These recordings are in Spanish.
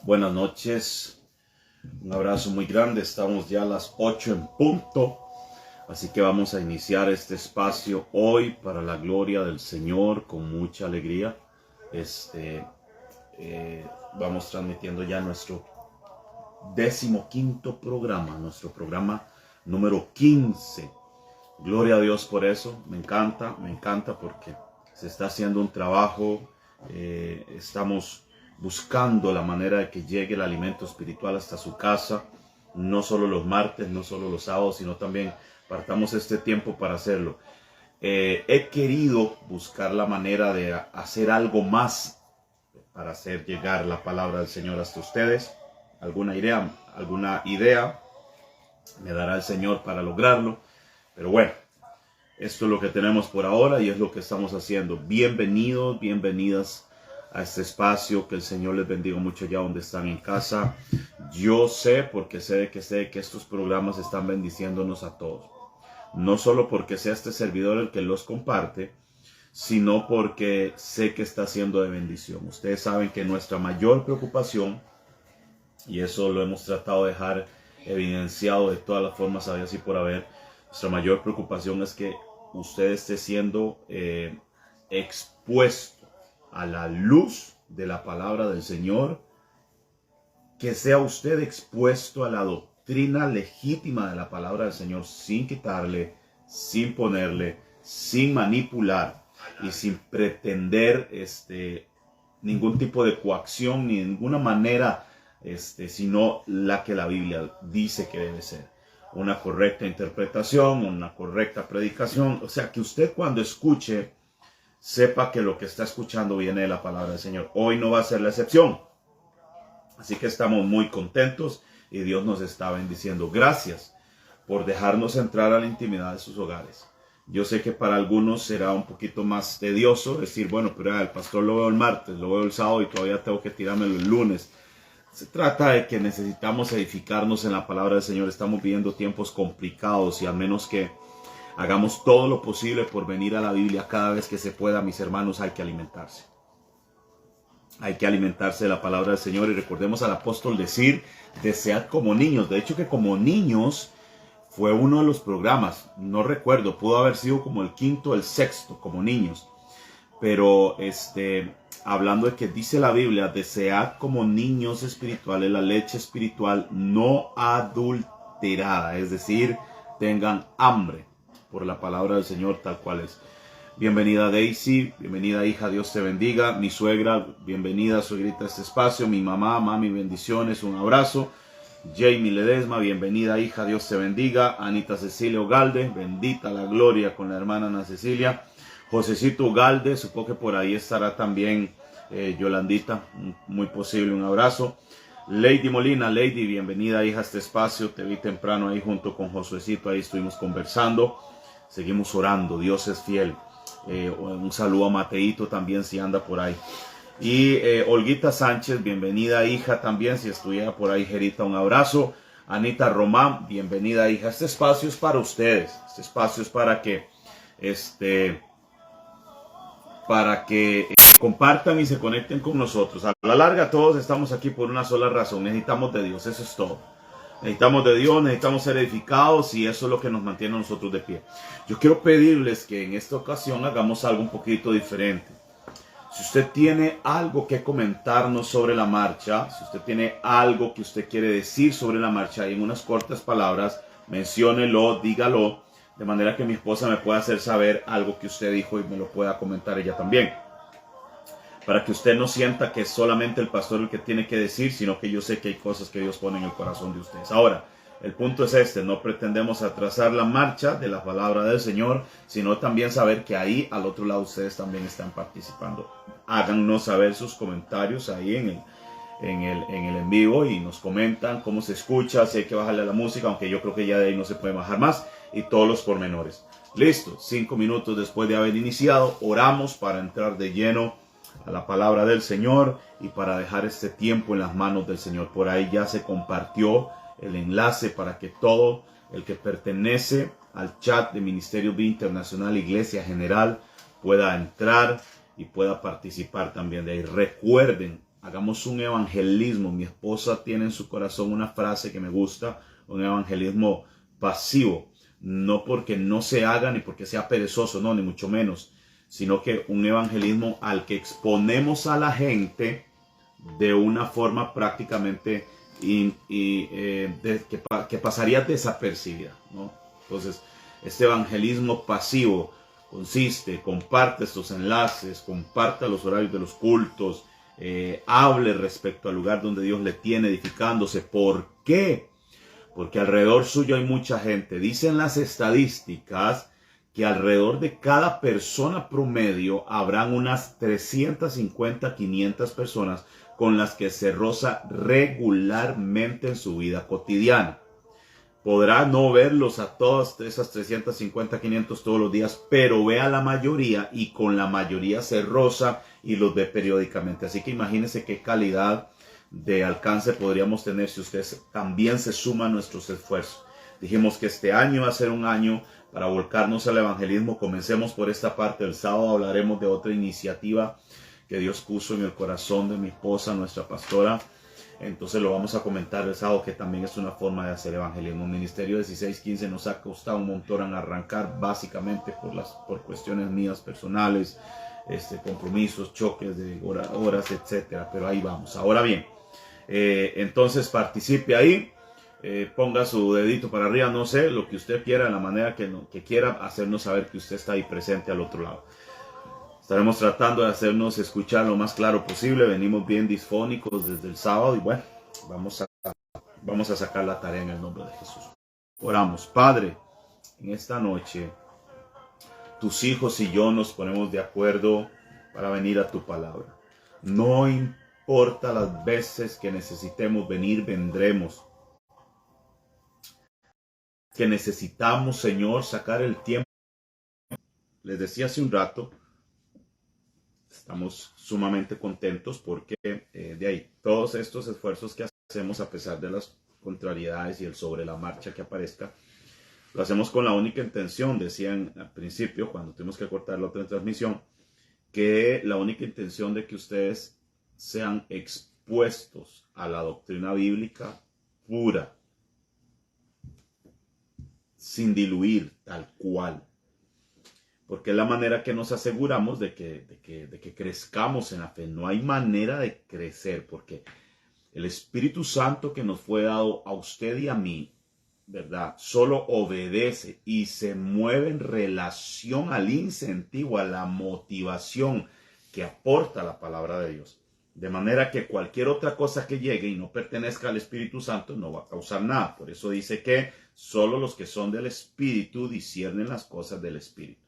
Buenas noches, un abrazo muy grande. Estamos ya a las 8 en punto, así que vamos a iniciar este espacio hoy para la gloria del Señor con mucha alegría. Vamos transmitiendo ya nuestro 15º programa, nuestro programa número 15. Gloria a Dios por eso, me encanta porque se está haciendo un trabajo, estamos buscando la manera de que llegue el alimento espiritual hasta su casa, no solo los martes, no solo los sábados, sino también partamos este tiempo para hacerlo. He querido buscar la manera de hacer algo más para hacer llegar la palabra del Señor hasta ustedes. Alguna idea me dará el Señor para lograrlo. Pero bueno, esto es lo que tenemos por ahora y es lo que estamos haciendo. Bienvenidos, bienvenidas a este espacio. Que el Señor les bendiga mucho allá donde están en casa. Yo sé, porque sé que estos programas están bendiciéndonos a todos. No solo porque sea este servidor el que los comparte, sino porque sé que está siendo de bendición. Ustedes saben que nuestra mayor preocupación, y eso lo hemos tratado de dejar evidenciado de todas las formas habidas y por haber, nuestra mayor preocupación es que usted esté siendo expuesto a la luz de la palabra del Señor, que sea usted expuesto a la doctrina legítima de la palabra del Señor sin quitarle, sin ponerle, sin manipular y sin pretender ningún tipo de coacción ni ninguna manera, sino la que la Biblia dice que debe ser. Una correcta interpretación, una correcta predicación. O sea, que usted cuando escuche, sepa que lo que está escuchando viene de la palabra del Señor. Hoy no va a ser la excepción. Así que estamos muy contentos y Dios nos está bendiciendo. Gracias por dejarnos entrar a la intimidad de sus hogares. Yo sé que para algunos será un poquito más tedioso decir, bueno, pero el pastor lo veo el martes, lo veo el sábado y todavía tengo que tirármelo el lunes. Se trata de que necesitamos edificarnos en la palabra del Señor. Estamos viviendo tiempos complicados y a menos que hagamos todo lo posible por venir a la Biblia cada vez que se pueda, mis hermanos, hay que alimentarse. Hay que alimentarse de la palabra del Señor y recordemos al apóstol decir, desead como niños. De hecho que como niños fue uno de los programas, no recuerdo, pudo haber sido como el quinto o el sexto, como niños. Pero hablando de que dice la Biblia, desead como niños espirituales la leche espiritual no adulterada. Es decir, tengan hambre por la palabra del Señor tal cual es. Bienvenida Daisy, bienvenida hija, Dios te bendiga. Mi suegra, bienvenida suegrita a este espacio. Mi mamá, mami, bendiciones, un abrazo. Jamie Ledesma, bienvenida hija, Dios te bendiga. Anita Cecilia Ugalde, bendita la gloria con la hermana Ana Cecilia. Josecito Ugalde, supongo que por ahí estará también Yolandita, muy posible, un abrazo. Lady Molina, Lady, bienvenida hija a este espacio, te vi temprano ahí junto con Josuecito, ahí estuvimos conversando, seguimos orando, Dios es fiel. Un saludo a Mateito también si anda por ahí. Y Olguita Sánchez, bienvenida hija también, si estuviera por ahí Gerita, un abrazo. Anita Román, bienvenida hija, este espacio es para ustedes, este espacio es para que compartan y se conecten con nosotros. A la larga todos estamos aquí por una sola razón, necesitamos de Dios, eso es todo. Necesitamos de Dios, necesitamos ser edificados y eso es lo que nos mantiene a nosotros de pie. Yo quiero pedirles que en esta ocasión hagamos algo un poquito diferente. Si usted tiene algo que comentarnos sobre la marcha, si usted tiene algo que usted quiere decir sobre la marcha y en unas cortas palabras, menciónelo, dígalo, de manera que mi esposa me pueda hacer saber algo que usted dijo y me lo pueda comentar ella también. Para que usted no sienta que es solamente el pastor el que tiene que decir, sino que yo sé que hay cosas que Dios pone en el corazón de ustedes. Ahora, el punto es no pretendemos atrasar la marcha de la palabra del Señor, sino también saber que ahí al otro lado ustedes también están participando. Háganos saber sus comentarios ahí en el en vivo y nos comentan cómo se escucha, si hay que bajarle a la música, aunque yo creo que ya de ahí no se puede bajar más, y todos los pormenores. Listo, 5 minutos después de haber iniciado, oramos para entrar de lleno a la palabra del Señor y para dejar este tiempo en las manos del Señor. Por ahí ya se compartió el enlace para que todo el que pertenece al chat de Ministerio Vida Internacional Iglesia General pueda entrar y pueda participar también de ahí. Recuerden hagamos un evangelismo. Mi esposa tiene en su corazón una frase que me gusta, un evangelismo pasivo. No porque no se haga ni porque sea perezoso, no, ni mucho menos, sino que un evangelismo al que exponemos a la gente de una forma prácticamente que pasaría desapercibida, ¿no? Entonces, este evangelismo pasivo consiste: comparte estos enlaces, comparta los horarios de los cultos, hable respecto al lugar donde Dios le tiene edificándose. ¿Por qué? Porque alrededor suyo hay mucha gente. Dicen las estadísticas que alrededor de cada persona promedio habrán unas 350, 500 personas con las que se roza regularmente en su vida cotidiana. Podrá no verlos a todas esas 350, 500 todos los días, pero ve a la mayoría y con la mayoría se roza y los ve periódicamente. Así que imagínense qué calidad de alcance podríamos tener si usted también se suma a nuestros esfuerzos. Dijimos que este año va a ser un año para volcarnos al evangelismo. Comencemos por esta parte. El sábado hablaremos de otra iniciativa que Dios puso en el corazón de mi esposa, nuestra pastora. Entonces lo vamos a comentar el sábado, que también es una forma de hacer evangelismo. Ministerio 1615 nos ha costado un montón arrancar, básicamente por cuestiones mías personales, compromisos, choques de horas, etcétera. Pero ahí vamos. Ahora bien, entonces participe ahí, ponga su dedito para arriba, no sé, lo que usted quiera, de la manera que quiera, hacernos saber que usted está ahí presente al otro lado. Estaremos tratando de hacernos escuchar lo más claro posible. Venimos bien disfónicos desde el sábado y bueno, vamos a sacar la tarea en el nombre de Jesús. Oramos. Padre, en esta noche, tus hijos y yo nos ponemos de acuerdo para venir a tu palabra. No importa las veces que necesitemos venir, vendremos. Que necesitamos, Señor, sacar el tiempo. Les decía hace un rato, estamos sumamente contentos porque de ahí todos estos esfuerzos que hacemos, a pesar de las contrariedades y el sobre la marcha que aparezca, lo hacemos con la única intención, decían al principio cuando tuvimos que cortar la otra transmisión, que la única intención de que ustedes sean expuestos a la doctrina bíblica pura, sin diluir, tal cual. Porque es la manera que nos aseguramos de que crezcamos en la fe. No hay manera de crecer, porque el Espíritu Santo que nos fue dado a usted y a mí, ¿verdad? Solo obedece y se mueve en relación al incentivo, a la motivación que aporta la palabra de Dios. De manera que cualquier otra cosa que llegue y no pertenezca al Espíritu Santo no va a causar nada. Por eso dice que solo los que son del Espíritu disciernen las cosas del Espíritu.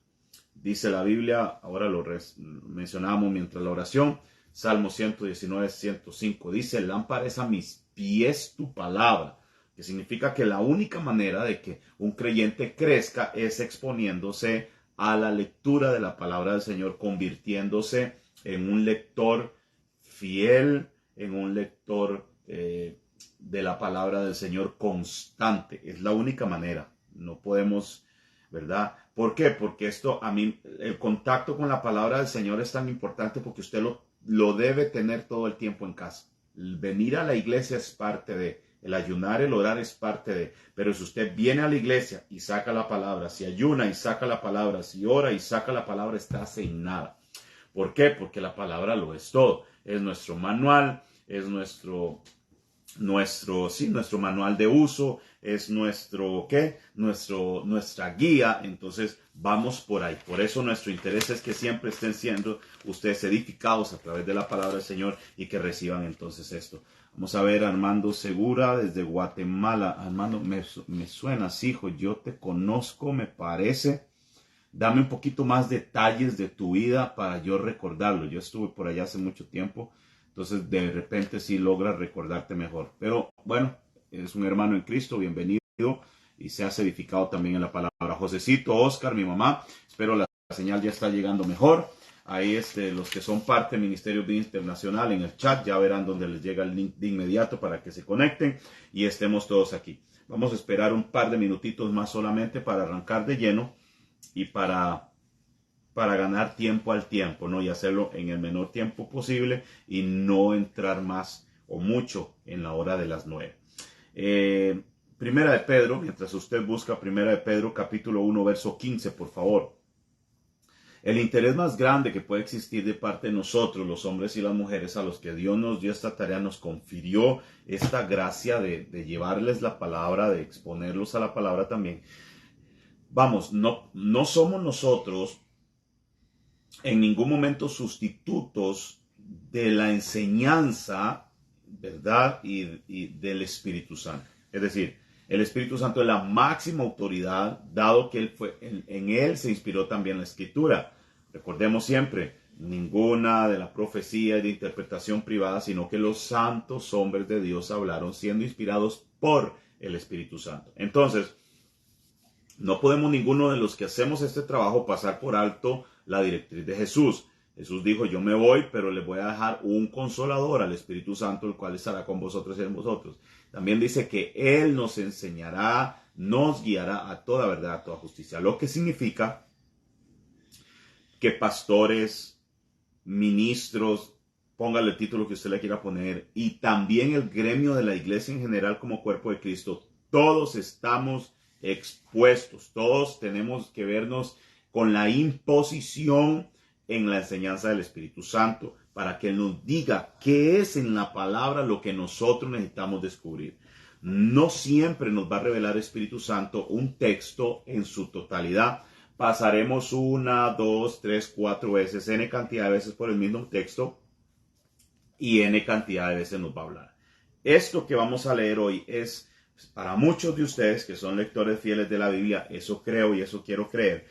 Dice la Biblia, ahora lo mencionábamos mientras la oración, Salmo 119, 105, dice: lámpara es a mis pies tu palabra, que significa que la única manera de que un creyente crezca es exponiéndose a la lectura de la palabra del Señor, convirtiéndose en un lector fiel, en un lector de la palabra del Señor constante. Es la única manera. No podemos, ¿verdad? ¿Por qué? Porque a mí, el contacto con la palabra del Señor es tan importante porque usted lo debe tener todo el tiempo en casa. El venir a la iglesia es parte de, el ayunar, el orar es parte de, pero si usted viene a la iglesia y saca la palabra, si ayuna y saca la palabra, si ora y saca la palabra, está sin nada. ¿Por qué? Porque la palabra lo es todo. Es nuestro manual, es nuestro manual de uso, es nuestra guía. Entonces vamos por ahí. Por eso nuestro interés es que siempre estén siendo ustedes edificados a través de la palabra del Señor y que reciban entonces esto. Vamos a ver a Armando Segura desde Guatemala. Armando, me suenas, hijo, yo te conozco, me parece. Dame un poquito más detalles de tu vida para yo recordarlo. Yo estuve por allá hace mucho tiempo. Entonces, de repente sí logras recordarte mejor. Pero bueno, eres un hermano en Cristo, bienvenido y seas edificado también en la palabra. Josecito, Oscar, mi mamá, espero la señal ya está llegando mejor. Ahí los que son parte del Ministerio Vida Internacional en el chat ya verán donde les llega el link de inmediato para que se conecten y estemos todos aquí. Vamos a esperar un par de minutitos más solamente para arrancar de lleno y para para ganar tiempo al tiempo, ¿no? Y hacerlo en el menor tiempo posible y no entrar más o mucho en la hora de las 9. Primera de Pedro, mientras usted busca Primera de Pedro, capítulo 1, verso 15, por favor. El interés más grande que puede existir de parte de nosotros, los hombres y las mujeres, a los que Dios nos dio esta tarea, nos confirió esta gracia de llevarles la palabra, de exponerlos a la palabra también. Vamos, no somos nosotros en ningún momento sustitutos de la enseñanza, ¿verdad? Y del Espíritu Santo. Es decir, el Espíritu Santo es la máxima autoridad, dado que en él se inspiró también la Escritura. Recordemos siempre, ninguna de la profecía y de interpretación privada, sino que los santos hombres de Dios hablaron siendo inspirados por el Espíritu Santo. Entonces, no podemos ninguno de los que hacemos este trabajo pasar por alto la directriz de Jesús. Jesús dijo, yo me voy, pero les voy a dejar un consolador al Espíritu Santo, el cual estará con vosotros y en vosotros. También dice que Él nos enseñará, nos guiará a toda verdad, a toda justicia. Lo que significa que pastores, ministros, póngale el título que usted le quiera poner, y también el gremio de la iglesia en general como cuerpo de Cristo, todos estamos expuestos, todos tenemos que vernos con la imposición en la enseñanza del Espíritu Santo para que Él nos diga qué es en la palabra lo que nosotros necesitamos descubrir. No siempre nos va a revelar el Espíritu Santo un texto en su totalidad. Pasaremos 1, 2, 3, 4 veces, n cantidad de veces por el mismo texto y n cantidad de veces nos va a hablar. Esto que vamos a leer hoy es para muchos de ustedes que son lectores fieles de la Biblia, eso creo y eso quiero creer.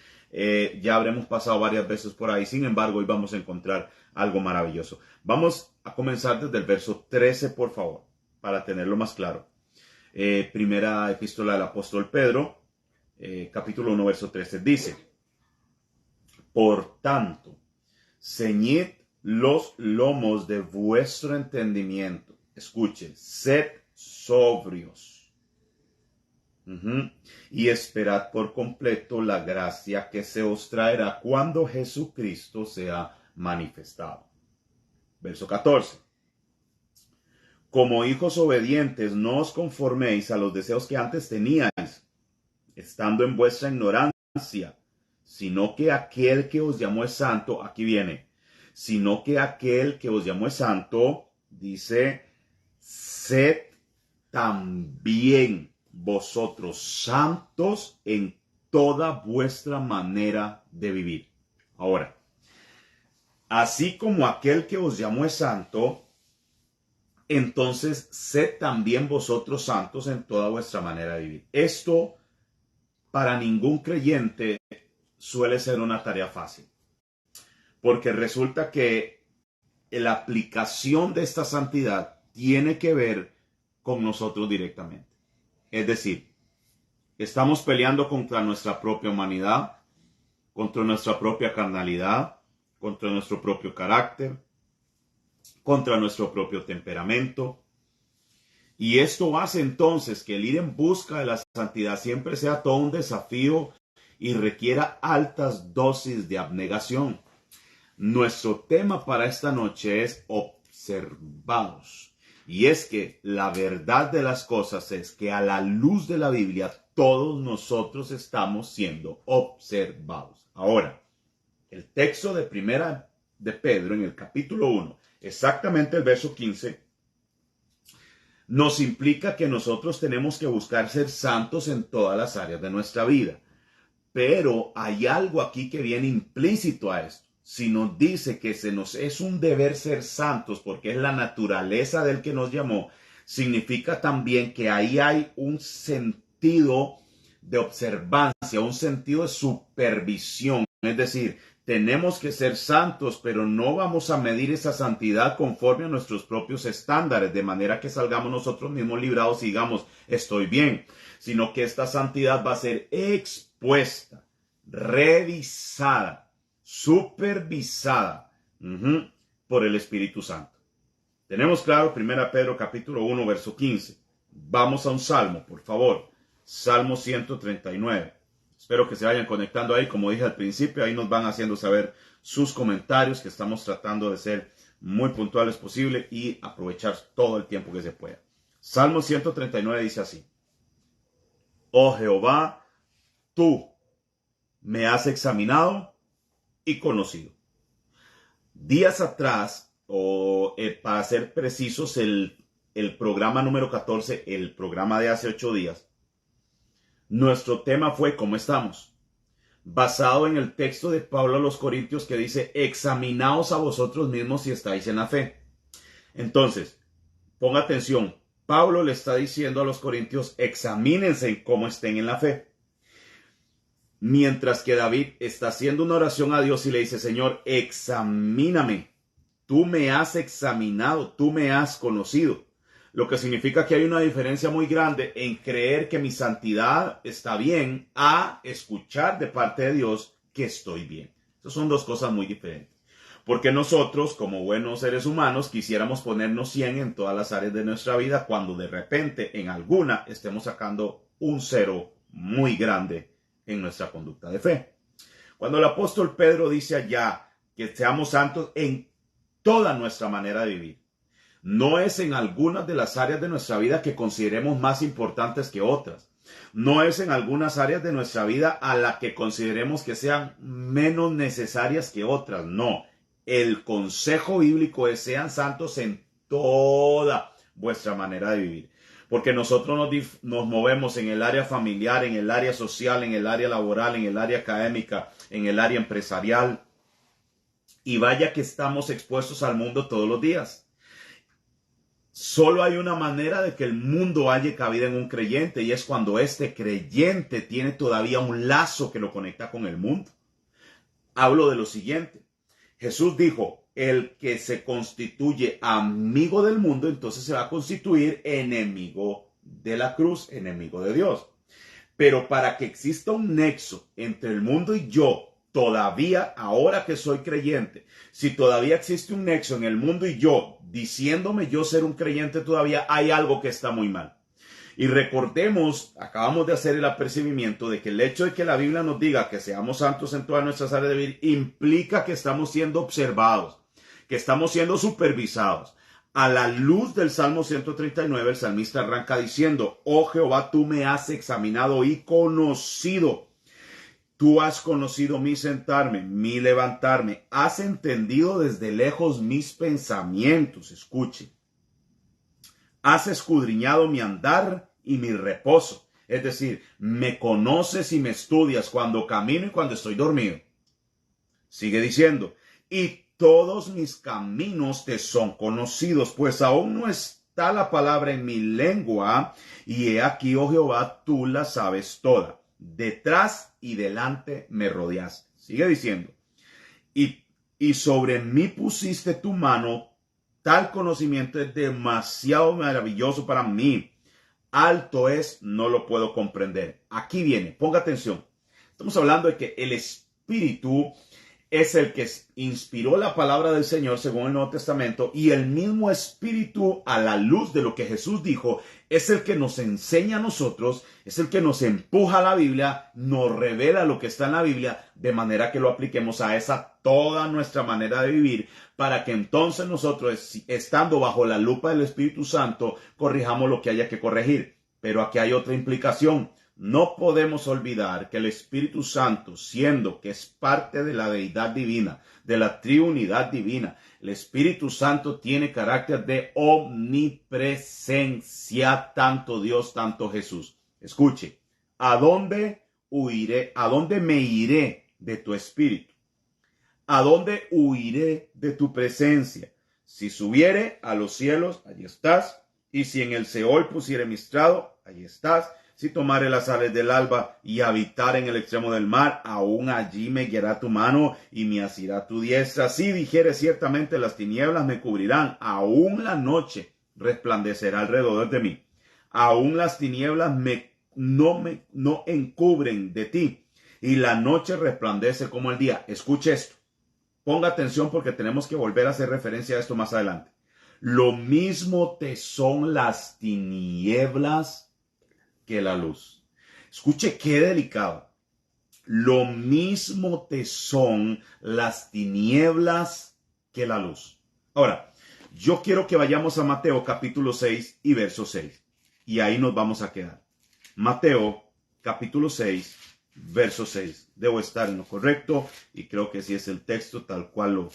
Ya habremos pasado varias veces por ahí, sin embargo, hoy vamos a encontrar algo maravilloso. Vamos a comenzar desde el verso 13, por favor, para tenerlo más claro. Primera epístola del apóstol Pedro, capítulo 1, verso 13, dice: por tanto, ceñid los lomos de vuestro entendimiento. Escuchen, sed sobrios. Y esperad por completo la gracia que se os traerá cuando Jesucristo sea manifestado. Verso 14. Como hijos obedientes, no os conforméis a los deseos que antes teníais, estando en vuestra ignorancia, sino que aquel que os llamó es santo. Aquí viene. Sino que aquel que os llamó es santo, dice, sed también vosotros santos en toda vuestra manera de vivir. Ahora, así como aquel que os llamó es santo, entonces sed también vosotros santos en toda vuestra manera de vivir. Esto para ningún creyente suele ser una tarea fácil, porque resulta que la aplicación de esta santidad tiene que ver con nosotros directamente. Es decir, estamos peleando contra nuestra propia humanidad, contra nuestra propia carnalidad, contra nuestro propio carácter, contra nuestro propio temperamento. Y esto hace entonces que el ir en busca de la santidad siempre sea todo un desafío y requiera altas dosis de abnegación. Nuestro tema para esta noche es observados. Y es que la verdad de las cosas es que a la luz de la Biblia todos nosotros estamos siendo observados. Ahora, el texto de Primera de Pedro en el capítulo 1, exactamente el verso 15, nos implica que nosotros tenemos que buscar ser santos en todas las áreas de nuestra vida. Pero hay algo aquí que viene implícito a esto. Si nos dice que se nos es un deber ser santos porque es la naturaleza del que nos llamó, significa también que ahí hay un sentido de observancia, un sentido de supervisión. Es decir, tenemos que ser santos, pero no vamos a medir esa santidad conforme a nuestros propios estándares, de manera que salgamos nosotros mismos librados y digamos, estoy bien, sino que esta santidad va a ser expuesta, revisada, supervisada por el Espíritu Santo. Tenemos claro 1 Pedro capítulo 1 verso 15. Vamos a un salmo, por favor. Salmo 139. Espero que se vayan conectando ahí. Como dije al principio, ahí nos van haciendo saber sus comentarios, que estamos tratando de ser muy puntuales posible y aprovechar todo el tiempo que se pueda. Salmo 139 dice así: Oh Jehová, tú me has examinado y conocido. Días atrás, para ser precisos, el programa número 14, el programa de hace 8 días, nuestro tema fue ¿cómo estamos? Basado en el texto de Pablo a los Corintios que dice: examinaos a vosotros mismos si estáis en la fe. Entonces, ponga atención, Pablo le está diciendo a los Corintios: examínense en cómo estén en la fe. Mientras que David está haciendo una oración a Dios y le dice: Señor, examíname. Tú me has examinado, tú me has conocido. Lo que significa que hay una diferencia muy grande en creer que mi santidad está bien a escuchar de parte de Dios que estoy bien. Esas son dos cosas muy diferentes. Porque nosotros, como buenos seres humanos, quisiéramos ponernos 100 en todas las áreas de nuestra vida cuando de repente en alguna estemos sacando un 0 muy grande en nuestra conducta de fe. Cuando el apóstol Pedro dice allá que seamos santos en toda nuestra manera de vivir, no es en algunas de las áreas de nuestra vida que consideremos más importantes que otras. No es en algunas áreas de nuestra vida a las que consideremos que sean menos necesarias que otras. No. El consejo bíblico es: sean santos en toda vuestra manera de vivir. Porque nosotros nos movemos en el área familiar, en el área social, en el área laboral, en el área académica, en el área empresarial. Y vaya que estamos expuestos al mundo todos los días. Solo hay una manera de que el mundo haya cabida en un creyente, y es cuando este creyente tiene todavía un lazo que lo conecta con el mundo. Hablo de lo siguiente. Jesús dijo: el que se constituye amigo del mundo, entonces se va a constituir enemigo de la cruz, enemigo de Dios. Pero para que exista un nexo entre el mundo y yo, todavía, ahora que soy creyente, si todavía existe un nexo en el mundo y yo, diciéndome yo ser un creyente todavía, hay algo que está muy mal. Y recordemos, acabamos de hacer el apercibimiento de que el hecho de que la Biblia nos diga que seamos santos en todas nuestras áreas de vida implica que estamos siendo observados, que estamos siendo supervisados. A la luz del Salmo 139, el salmista arranca diciendo: oh Jehová, tú me has examinado y conocido. Tú has conocido mi sentarme, mi levantarme. Has entendido desde lejos mis pensamientos. Escuche. Has escudriñado mi andar y mi reposo. Es decir, me conoces y me estudias cuando camino y cuando estoy dormido. Sigue diciendo: y todos mis caminos te son conocidos, pues aún no está la palabra en mi lengua, y he aquí, oh Jehová, tú la sabes toda. Detrás y delante me rodeaste. Sigue diciendo: y sobre mí pusiste tu mano. Tal conocimiento es demasiado maravilloso para mí. Alto es, no lo puedo comprender. Aquí viene, ponga atención. Estamos hablando de que el Espíritu es el que inspiró la palabra del Señor según el Nuevo Testamento, y el mismo Espíritu, a la luz de lo que Jesús dijo, es el que nos enseña a nosotros, es el que nos empuja a la Biblia, nos revela lo que está en la Biblia, de manera que lo apliquemos a esa toda nuestra manera de vivir, para que entonces nosotros, estando bajo la lupa del Espíritu Santo, corrijamos lo que haya que corregir. Pero aquí hay otra implicación. No podemos olvidar que el Espíritu Santo, siendo que es parte de la deidad divina, de la triunidad divina, el Espíritu Santo tiene carácter de omnipresencia, tanto Dios, tanto Jesús. Escuche: ¿a dónde huiré? ¿A dónde me iré de tu Espíritu? ¿A dónde huiré de tu presencia? Si subiere a los cielos, allí estás. Y si en el Seol pusiere mi estrado, allí estás. Si tomare las alas del alba y habitar en el extremo del mar, aún allí me guiará tu mano y me asirá tu diestra. Si dijere ciertamente las tinieblas me cubrirán, aún la noche resplandecerá alrededor de mí. Aún las tinieblas no encubren de ti, y la noche resplandece como el día. Escuche esto. Ponga atención porque tenemos que volver a hacer referencia a esto más adelante. Lo mismo te son las tinieblas que la luz. Escuche qué delicado. lo mismo te son las tinieblas que la luz. Ahora, yo quiero que vayamos a Mateo capítulo 6 y verso 6. Y ahí nos vamos a quedar. Mateo capítulo 6, verso 6. Debo estar en lo correcto y creo que sí es el texto tal cual lo...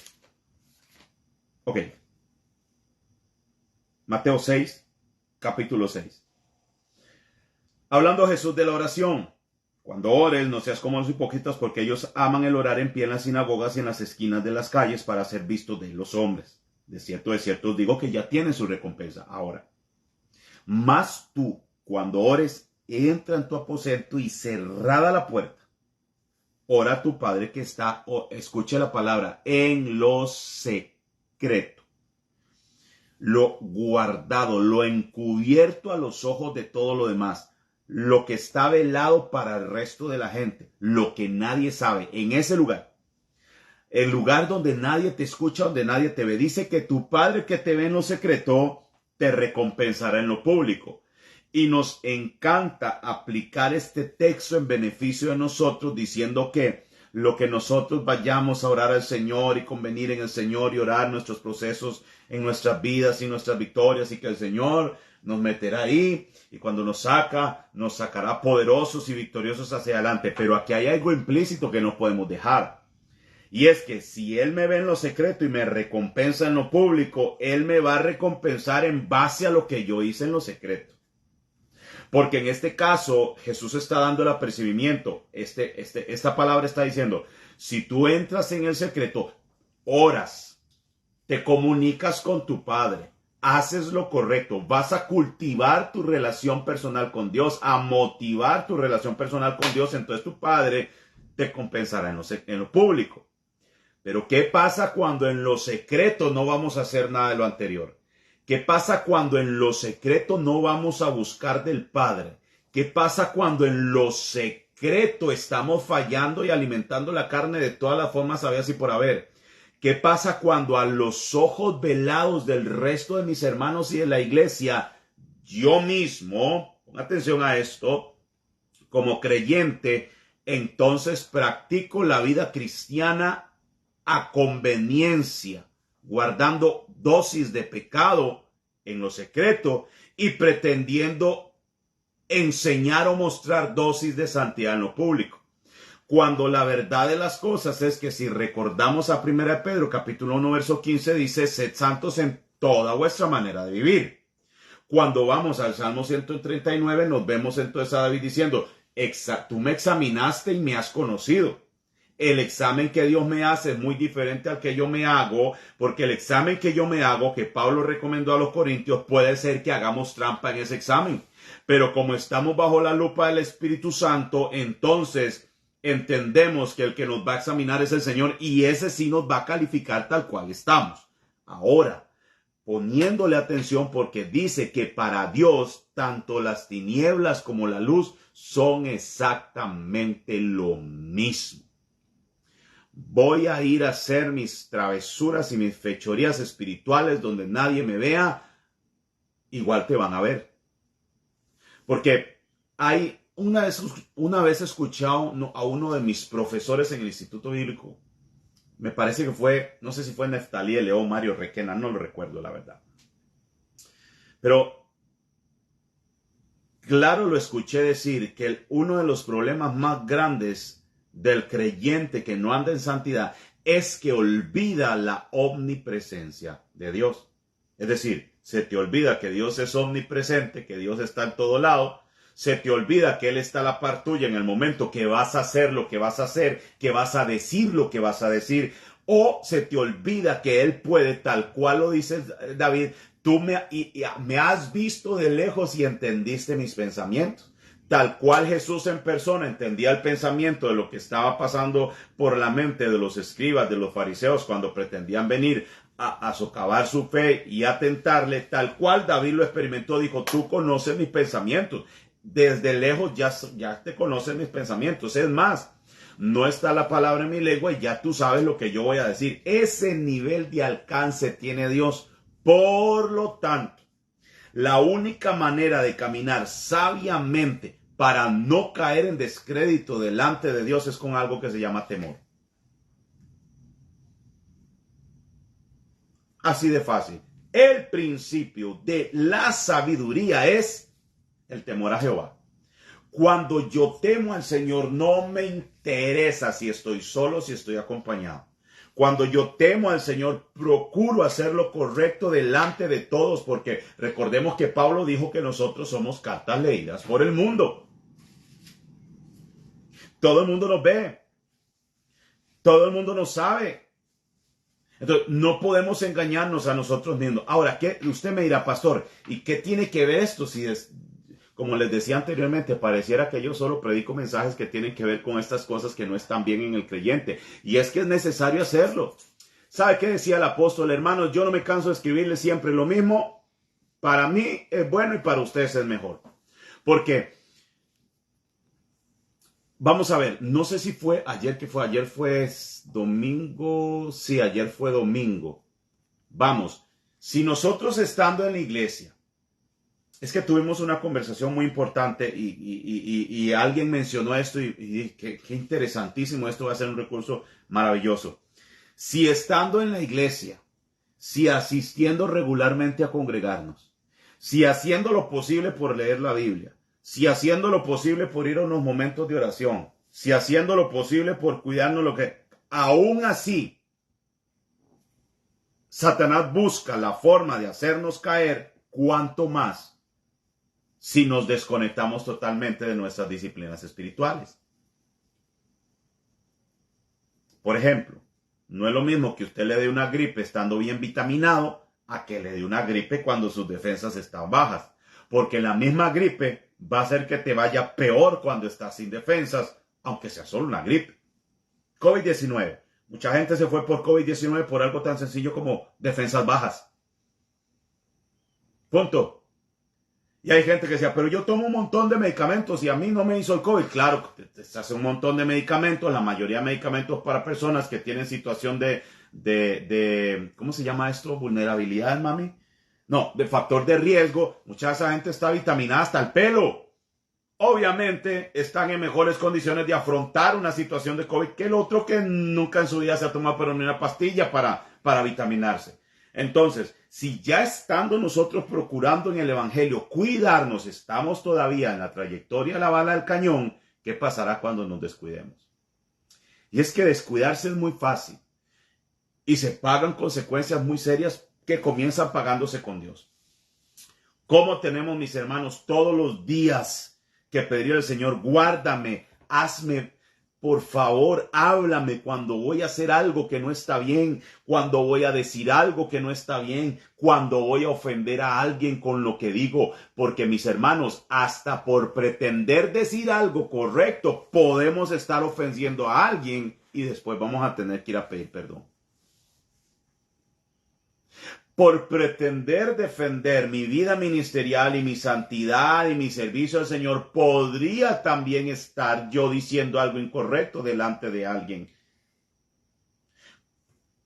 Ok. Mateo 6, capítulo 6. Hablando Jesús de la oración. Cuando ores, no seas como los hipócritas, porque ellos aman el orar en pie en las sinagogas y en las esquinas de las calles para ser vistos de los hombres. De cierto os digo que ya tienen su recompensa. Ahora, mas tú, cuando ores, entra en tu aposento y cerrada la puerta, ora a tu Padre que está, escuche la palabra, en lo secreto, lo guardado, lo encubierto a los ojos de todo lo demás. Lo que está velado para el resto de la gente, lo que nadie sabe, en ese lugar, el lugar donde nadie te escucha, donde nadie te ve, dice que tu Padre que te ve en lo secreto, te recompensará en lo público. Y nos encanta aplicar este texto en beneficio de nosotros, diciendo que lo que nosotros vayamos a orar al Señor y convenir en el Señor y orar nuestros procesos en nuestras vidas y nuestras victorias, y que el Señor nos meterá ahí, y cuando nos sacará poderosos y victoriosos hacia adelante. Pero aquí hay algo implícito que no podemos dejar. Y es que si Él me ve en lo secreto y me recompensa en lo público, Él me va a recompensar en base a lo que yo hice en lo secreto. Porque en este caso, Jesús está dando el apercibimiento. Esta palabra está diciendo, si tú entras en el secreto, oras, te comunicas con tu Padre, haces lo correcto, vas a cultivar tu relación personal con Dios, a motivar tu relación personal con Dios, entonces tu Padre te compensará en lo público. Pero ¿qué pasa cuando en lo secreto no vamos a hacer nada de lo anterior? ¿Qué pasa cuando en lo secreto no vamos a buscar del Padre? ¿Qué pasa cuando en lo secreto estamos fallando y alimentando la carne de todas las formas habidas y por haber? ¿Qué pasa cuando a los ojos velados del resto de mis hermanos y de la iglesia, yo mismo, pon atención a esto, como creyente, entonces practico la vida cristiana a conveniencia, guardando dosis de pecado en lo secreto y pretendiendo enseñar o mostrar dosis de santidad en lo público? Cuando la verdad de las cosas es que si recordamos a 1 Pedro capítulo 1 verso 15 dice, sed santos en toda vuestra manera de vivir. Cuando vamos al Salmo 139 nos vemos entonces a David diciendo, tú me examinaste y me has conocido. El examen que Dios me hace es muy diferente al que yo me hago, porque el examen que yo me hago, que Pablo recomendó a los corintios, puede ser que hagamos trampa en ese examen. Pero como estamos bajo la lupa del Espíritu Santo, entonces entendemos que el que nos va a examinar es el Señor, y ese sí nos va a calificar tal cual estamos. Ahora, poniéndole atención, porque dice que para Dios tanto las tinieblas como la luz son exactamente lo mismo. Voy a ir a hacer mis travesuras y mis fechorías espirituales donde nadie me vea, igual te van a ver. Porque hay una vez escuchado a uno de mis profesores en el Instituto Bíblico, me parece que fue, no sé si fue Neftalí de León, Mario Requena, no lo recuerdo la verdad. Pero claro, lo escuché decir que uno de los problemas más grandes del creyente que no anda en santidad es que olvida la omnipresencia de Dios. Es decir, se te olvida que Dios es omnipresente, que Dios está en todo lado. Se te olvida que Él está a la par tuya en el momento que vas a hacer lo que vas a hacer, que vas a decir lo que vas a decir. O se te olvida que Él puede, tal cual lo dice David, tú me has visto de lejos y entendiste mis pensamientos. Tal cual Jesús en persona entendía el pensamiento de lo que estaba pasando por la mente de los escribas, de los fariseos, cuando pretendían venir a socavar su fe y a tentarle, tal cual David lo experimentó, dijo, tú conoces mis pensamientos. Desde lejos ya te conocen mis pensamientos. Es más, no está la palabra en mi lengua y ya tú sabes lo que yo voy a decir. Ese nivel de alcance tiene Dios. Por lo tanto, la única manera de caminar sabiamente para no caer en descrédito delante de Dios es con algo que se llama temor. Así de fácil. El principio de la sabiduría es el temor a Jehová. Cuando yo temo al Señor, no me interesa si estoy solo, si estoy acompañado. Cuando yo temo al Señor, procuro hacer lo correcto delante de todos, porque recordemos que Pablo dijo que nosotros somos cartas leídas por el mundo. Todo el mundo nos ve. Todo el mundo nos sabe. Entonces, no podemos engañarnos a nosotros mismos. Ahora, ¿qué? Usted me dirá, pastor, ¿y qué tiene que ver esto? Si es, como les decía anteriormente, pareciera que yo solo predico mensajes que tienen que ver con estas cosas que no están bien en el creyente. Y es que es necesario hacerlo. ¿Sabe qué decía el apóstol? Hermanos, yo no me canso de escribirles siempre lo mismo. Para mí es bueno y para ustedes es mejor. Porque vamos a ver, no sé si fue ayer fue domingo, sí, ayer fue domingo. Vamos, si nosotros estando en la iglesia, es que tuvimos una conversación muy importante y alguien mencionó esto y qué interesantísimo, esto va a ser un recurso maravilloso. Si estando en la iglesia, si asistiendo regularmente a congregarnos, si haciendo lo posible por leer la Biblia, si haciendo lo posible por ir a unos momentos de oración, si haciendo lo posible por cuidarnos lo que... Aún así, Satanás busca la forma de hacernos caer, cuanto más si nos desconectamos totalmente de nuestras disciplinas espirituales. Por ejemplo, no es lo mismo que usted le dé una gripe estando bien vitaminado a que le dé una gripe cuando sus defensas están bajas. Porque la misma gripe va a hacer que te vaya peor cuando estás sin defensas, aunque sea solo una gripe. COVID-19. Mucha gente se fue por COVID-19 por algo tan sencillo como defensas bajas. Punto. Y hay gente que decía, pero yo tomo un montón de medicamentos y a mí no me hizo el COVID. Claro, te hace un montón de medicamentos, la mayoría de medicamentos para personas que tienen situación de ¿cómo se llama esto? Vulnerabilidad, mami. No, de factor de riesgo. Mucha de esa gente está vitaminada hasta el pelo. Obviamente están en mejores condiciones de afrontar una situación de COVID que el otro que nunca en su vida se ha tomado pero ni una pastilla para vitaminarse. Entonces, si ya estando nosotros procurando en el evangelio cuidarnos, estamos todavía en la trayectoria de la bala del cañón, ¿qué pasará cuando nos descuidemos? Y es que descuidarse es muy fácil y se pagan consecuencias muy serias que comienzan pagándose con Dios. ¿Cómo tenemos, mis hermanos, todos los días que pedir al Señor, guárdame, hazme, por favor, háblame cuando voy a hacer algo que no está bien, cuando voy a decir algo que no está bien, cuando voy a ofender a alguien con lo que digo, porque mis hermanos, hasta por pretender decir algo correcto, podemos estar ofendiendo a alguien y después vamos a tener que ir a pedir perdón. Por pretender defender mi vida ministerial y mi santidad y mi servicio al Señor, podría también estar yo diciendo algo incorrecto delante de alguien.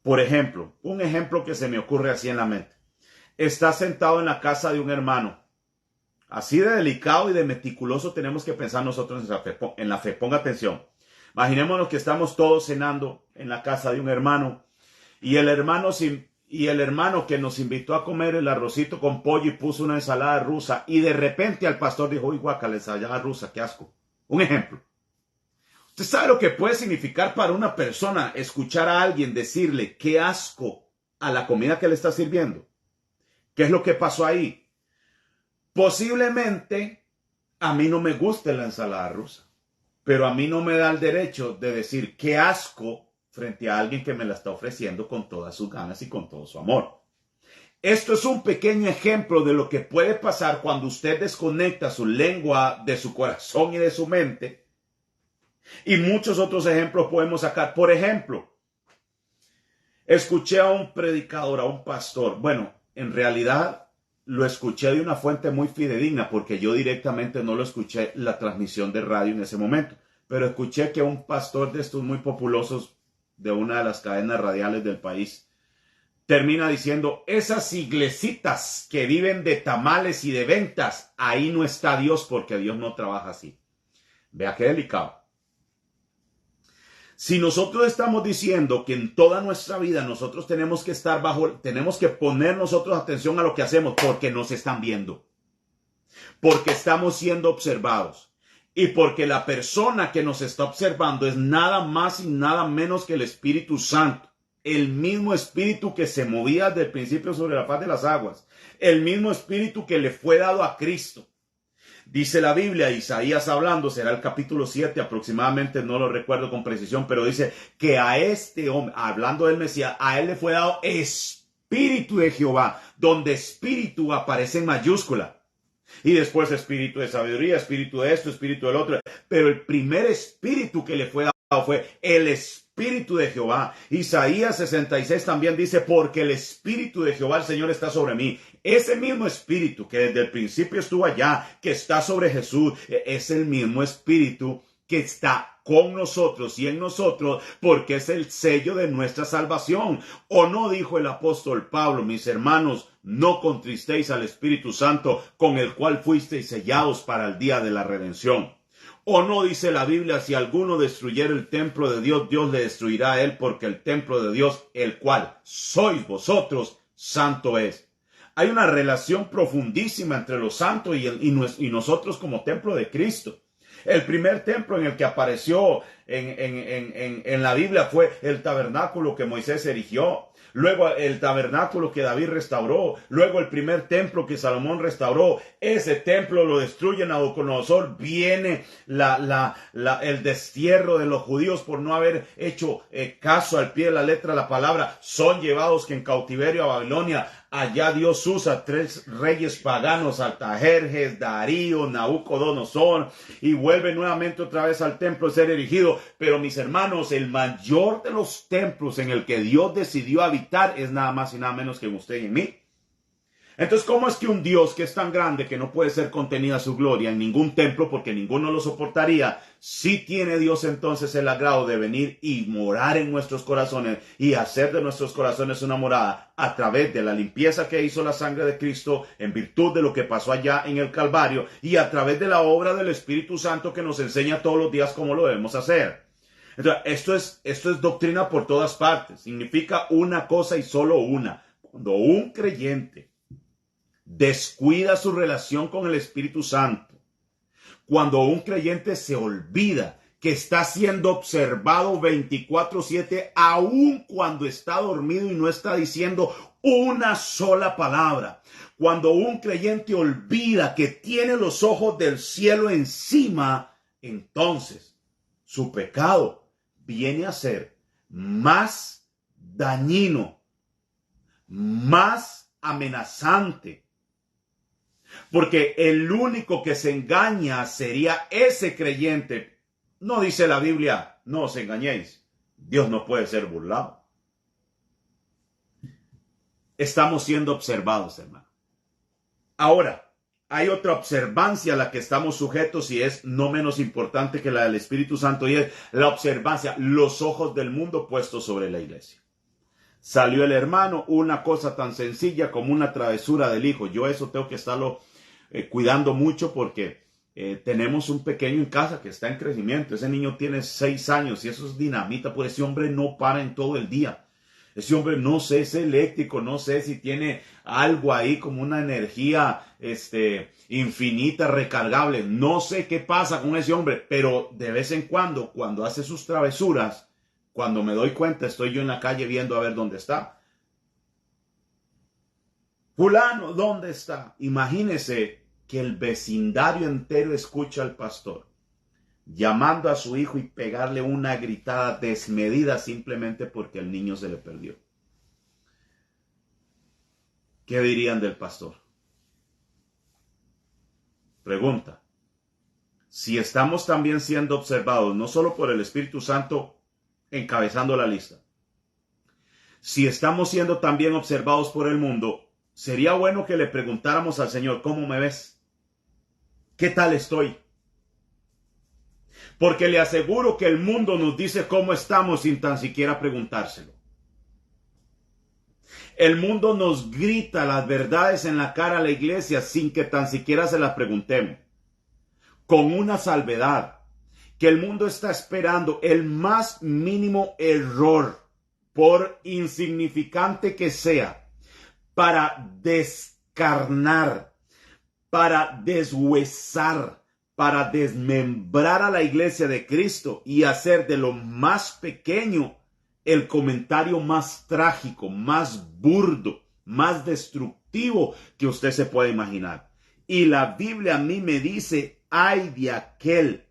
Por ejemplo, un ejemplo que se me ocurre así en la mente. Está sentado en la casa de un hermano. Así de delicado y de meticuloso tenemos que pensar nosotros en la fe. Ponga atención. Imaginémonos que estamos todos cenando en la casa de un hermano y el hermano que nos invitó a comer el arrocito con pollo y puso una ensalada rusa y de repente al pastor dijo, uy, guácala, ensalada rusa, qué asco. Un ejemplo. ¿Usted sabe lo que puede significar para una persona escuchar a alguien decirle qué asco a la comida que le está sirviendo? ¿Qué es lo que pasó ahí? Posiblemente a mí no me guste la ensalada rusa, pero a mí no me da el derecho de decir qué asco frente a alguien que me la está ofreciendo con todas sus ganas y con todo su amor. Esto es un pequeño ejemplo de lo que puede pasar cuando usted desconecta su lengua de su corazón y de su mente. Y muchos otros ejemplos podemos sacar. Por ejemplo, escuché a un predicador, a un pastor. Bueno, en realidad lo escuché de una fuente muy fidedigna porque yo directamente no lo escuché la transmisión de radio en ese momento. Pero escuché que un pastor de estos muy populosos de una de las cadenas radiales del país termina diciendo, esas iglesitas que viven de tamales y de ventas, ahí no está Dios porque Dios no trabaja así. Vea qué delicado. Si nosotros estamos diciendo que en toda nuestra vida nosotros tenemos que estar tenemos que poner nosotros atención a lo que hacemos porque nos están viendo, porque estamos siendo observados y porque la persona que nos está observando es nada más y nada menos que el Espíritu Santo, el mismo Espíritu que se movía desde el principio sobre la faz de las aguas, el mismo Espíritu que le fue dado a Cristo. Dice la Biblia, Isaías hablando, será el capítulo 7 aproximadamente, no lo recuerdo con precisión, pero dice que a este hombre, hablando del Mesías, a él le fue dado Espíritu de Jehová, donde Espíritu aparece en mayúscula. Y después Espíritu de sabiduría, Espíritu de esto, Espíritu del otro. Pero el primer Espíritu que le fue dado fue el Espíritu de Jehová. Isaías 66 también dice, porque el Espíritu de Jehová el Señor está sobre mí. Ese mismo Espíritu que desde el principio estuvo allá, que está sobre Jesús, es el mismo Espíritu que está con nosotros y en nosotros, porque es el sello de nuestra salvación. ¿O no dijo el apóstol Pablo, mis hermanos, no contristéis al Espíritu Santo, con el cual fuisteis sellados para el día de la redención? ¿O no dice la Biblia, si alguno destruyera el templo de Dios, Dios le destruirá a él, porque el templo de Dios, el cual sois vosotros, santo es? Hay una relación profundísima entre los santos y nosotros como templo de Cristo. El primer templo en el que apareció en la Biblia fue el tabernáculo que Moisés erigió. Luego el tabernáculo que David restauró. Luego el primer templo que Salomón restauró. Ese templo lo destruye Nabucodonosor. Viene el destierro de los judíos por no haber hecho caso al pie de la letra de la palabra. Son llevados en cautiverio a Babilonia. Allá Dios usa 3 reyes paganos, Artajerjes, Darío, Nabucodonosor, y vuelve nuevamente otra vez al templo a ser erigido. Pero mis hermanos, el mayor de los templos en el que Dios decidió habitar es nada más y nada menos que en usted y en mí. Entonces, ¿cómo es que un Dios que es tan grande que no puede ser contenida su gloria en ningún templo porque ninguno lo soportaría, sí tiene Dios entonces el agrado de venir y morar en nuestros corazones y hacer de nuestros corazones una morada a través de la limpieza que hizo la sangre de Cristo en virtud de lo que pasó allá en el Calvario y a través de la obra del Espíritu Santo que nos enseña todos los días cómo lo debemos hacer? Entonces, esto es doctrina por todas partes. Significa una cosa y solo una. Cuando un creyente descuida su relación con el Espíritu Santo, cuando un creyente se olvida que está siendo observado 24/7, aun cuando está dormido y no está diciendo una sola palabra, cuando un creyente olvida que tiene los ojos del cielo encima, entonces su pecado viene a ser más dañino, más amenazante. Porque el único que se engaña sería ese creyente. No dice la Biblia, no os engañéis. Dios no puede ser burlado. Estamos siendo observados, hermano. Ahora, hay otra observancia a la que estamos sujetos y es no menos importante que la del Espíritu Santo, y es la observancia, los ojos del mundo puestos sobre la iglesia. Salió el hermano, una cosa tan sencilla como una travesura del hijo. Yo eso tengo que estarlo cuidando mucho porque tenemos un pequeño en casa que está en crecimiento. Ese niño tiene 6 años y eso es dinamita, pues ese hombre no para en todo el día. Ese hombre no sé, es eléctrico, no sé si tiene algo ahí como una energía infinita, recargable. No sé qué pasa con ese hombre, pero de vez en cuando hace sus travesuras, cuando me doy cuenta, estoy yo en la calle viendo a ver dónde está. Fulano, ¿dónde está? Imagínese que el vecindario entero escucha al pastor llamando a su hijo y pegarle una gritada desmedida simplemente porque el niño se le perdió. ¿Qué dirían del pastor? Pregunta. Si estamos también siendo observados, no solo por el Espíritu Santo encabezando la lista, si estamos siendo también observados por el mundo, sería bueno que le preguntáramos al Señor, ¿cómo me ves? ¿Qué tal estoy? Porque le aseguro que el mundo nos dice cómo estamos sin tan siquiera preguntárselo. El mundo nos grita las verdades en la cara a la iglesia sin que tan siquiera se las preguntemos. Con una salvedad. que el mundo está esperando el más mínimo error, por insignificante que sea, para descarnar, para deshuesar, para desmembrar a la iglesia de Cristo y hacer de lo más pequeño el comentario más trágico, más burdo, más destructivo que usted se pueda imaginar. Y la Biblia a mí me dice, ay de aquel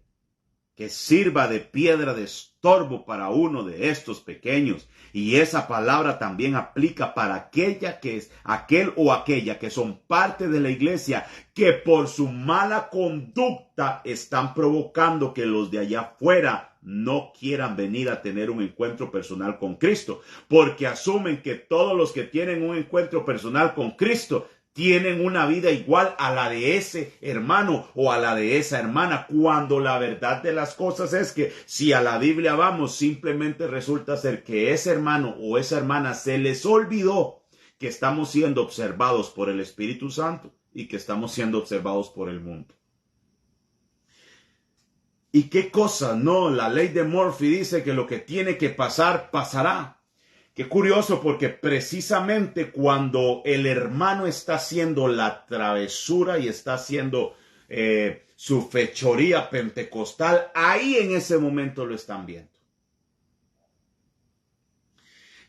que sirva de piedra de estorbo para uno de estos pequeños. Y esa palabra también aplica para aquel o aquella que son parte de la iglesia, que por su mala conducta están provocando que los de allá afuera no quieran venir a tener un encuentro personal con Cristo, porque asumen que todos los que tienen un encuentro personal con Cristo tienen una vida igual a la de ese hermano o a la de esa hermana, cuando la verdad de las cosas es que si a la Biblia vamos, simplemente resulta ser que ese hermano o esa hermana se les olvidó que estamos siendo observados por el Espíritu Santo y que estamos siendo observados por el mundo. ¿Y qué cosa? No, la ley de Murphy dice que lo que tiene que pasar, pasará. Qué curioso, porque precisamente cuando el hermano está haciendo la travesura y está haciendo su fechoría pentecostal, ahí en ese momento lo están viendo.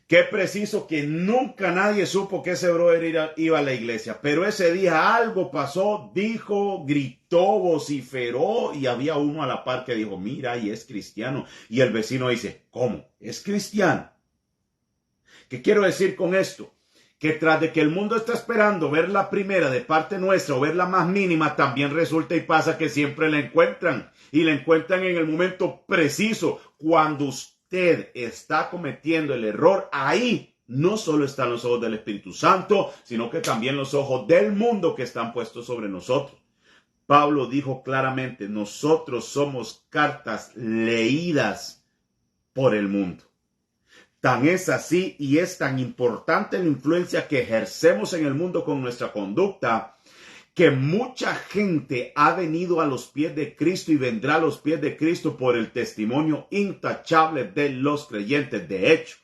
Qué preciso que nunca nadie supo que ese brother iba a la iglesia, pero ese día algo pasó, dijo, gritó, vociferó, y había uno a la par que dijo, mira, y es cristiano. Y el vecino dice, ¿cómo? ¿Es cristiano? ¿Qué quiero decir con esto? Que tras de que el mundo está esperando ver la primera de parte nuestra o ver la más mínima, también resulta y pasa que siempre la encuentran. Y la encuentran en el momento preciso. Cuando usted está cometiendo el error, ahí no solo están los ojos del Espíritu Santo, sino que también los ojos del mundo que están puestos sobre nosotros. Pablo dijo claramente, nosotros somos cartas leídas por el mundo. Tan es así y es tan importante la influencia que ejercemos en el mundo con nuestra conducta, que mucha gente ha venido a los pies de Cristo y vendrá a los pies de Cristo por el testimonio intachable de los creyentes. De hecho,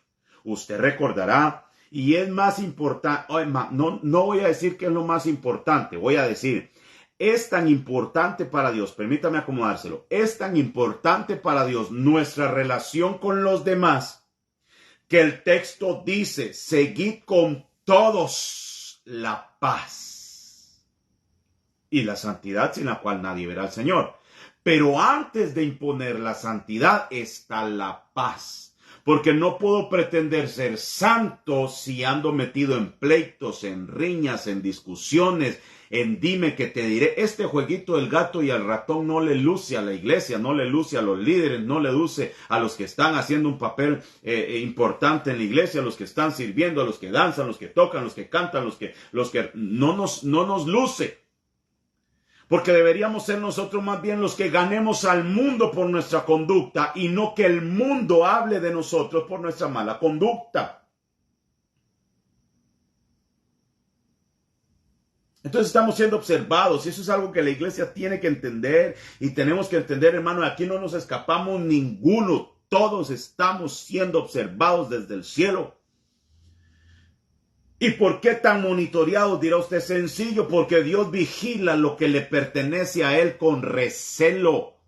usted recordará, y es más importante, no voy a decir que es lo más importante, voy a decir, es tan importante para Dios, permítame acomodárselo, es tan importante para Dios nuestra relación con los demás, que el texto dice, seguid con todos la paz y la santidad, sin la cual nadie verá al Señor. Pero antes de imponer la santidad está la paz. Porque no puedo pretender ser santo si ando metido en pleitos, en riñas, en discusiones, en dime que te diré. Este jueguito del gato y el ratón no le luce a la iglesia, no le luce a los líderes, no le luce a los que están haciendo un papel importante en la iglesia, a los que están sirviendo, a los que danzan, los que tocan, los que cantan, los que no nos luce. Porque deberíamos ser nosotros más bien los que ganemos al mundo por nuestra conducta y no que el mundo hable de nosotros por nuestra mala conducta. Entonces estamos siendo observados y eso es algo que la iglesia tiene que entender y tenemos que entender, hermano, aquí no nos escapamos ninguno. Todos estamos siendo observados desde el cielo. ¿Y por qué tan monitoreados? Dirá usted. Sencillo, porque Dios vigila lo que le pertenece a Él con recelo.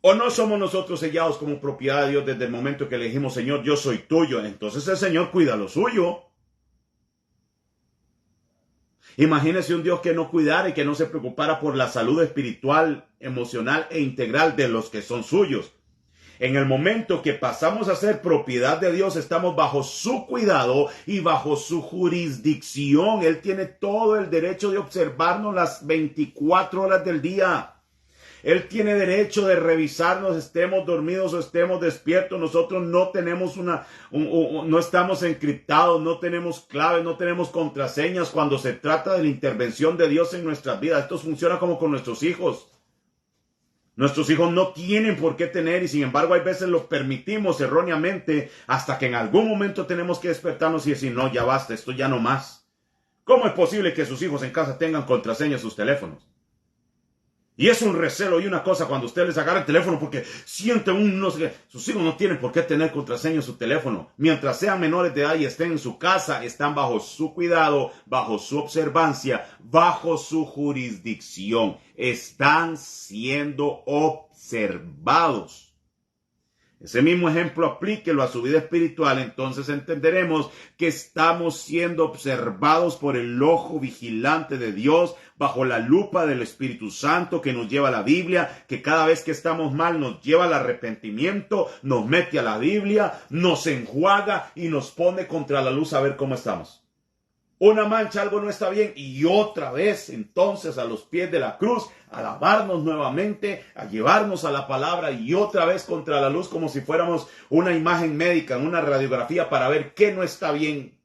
¿O no somos nosotros sellados como propiedad de Dios desde el momento que le dijimos, Señor, yo soy tuyo? Entonces el Señor cuida lo suyo. Imagínese un Dios que no cuidara y que no se preocupara por la salud espiritual, emocional e integral de los que son suyos. En el momento que pasamos a ser propiedad de Dios, estamos bajo su cuidado y bajo su jurisdicción. Él tiene todo el derecho de observarnos las 24 horas del día. Él tiene derecho de revisarnos, estemos dormidos o estemos despiertos. Nosotros no tenemos no estamos encriptados, no tenemos claves, no tenemos contraseñas cuando se trata de la intervención de Dios en nuestras vidas. Esto funciona como con nuestros hijos. Nuestros hijos no tienen por qué tener y sin embargo hay veces los permitimos erróneamente hasta que en algún momento tenemos que despertarnos y decir, no, ya basta, esto ya no más. ¿Cómo es posible que sus hijos en casa tengan contraseñas sus teléfonos? Y es un recelo y una cosa cuando usted les agarra el teléfono porque sienten un no sé qué. Sus hijos no tienen por qué tener contraseña en su teléfono. Mientras sean menores de edad y estén en su casa, están bajo su cuidado, bajo su observancia, bajo su jurisdicción. Están siendo observados. Ese mismo ejemplo aplíquelo a su vida espiritual, entonces entenderemos que estamos siendo observados por el ojo vigilante de Dios, bajo la lupa del Espíritu Santo que nos lleva a la Biblia, que cada vez que estamos mal nos lleva al arrepentimiento, nos mete a la Biblia, nos enjuaga y nos pone contra la luz a ver cómo estamos. Una mancha, algo no está bien, y otra vez entonces a los pies de la cruz, a lavarnos nuevamente, a llevarnos a la palabra y otra vez contra la luz como si fuéramos una imagen médica, una radiografía para ver qué no está bien.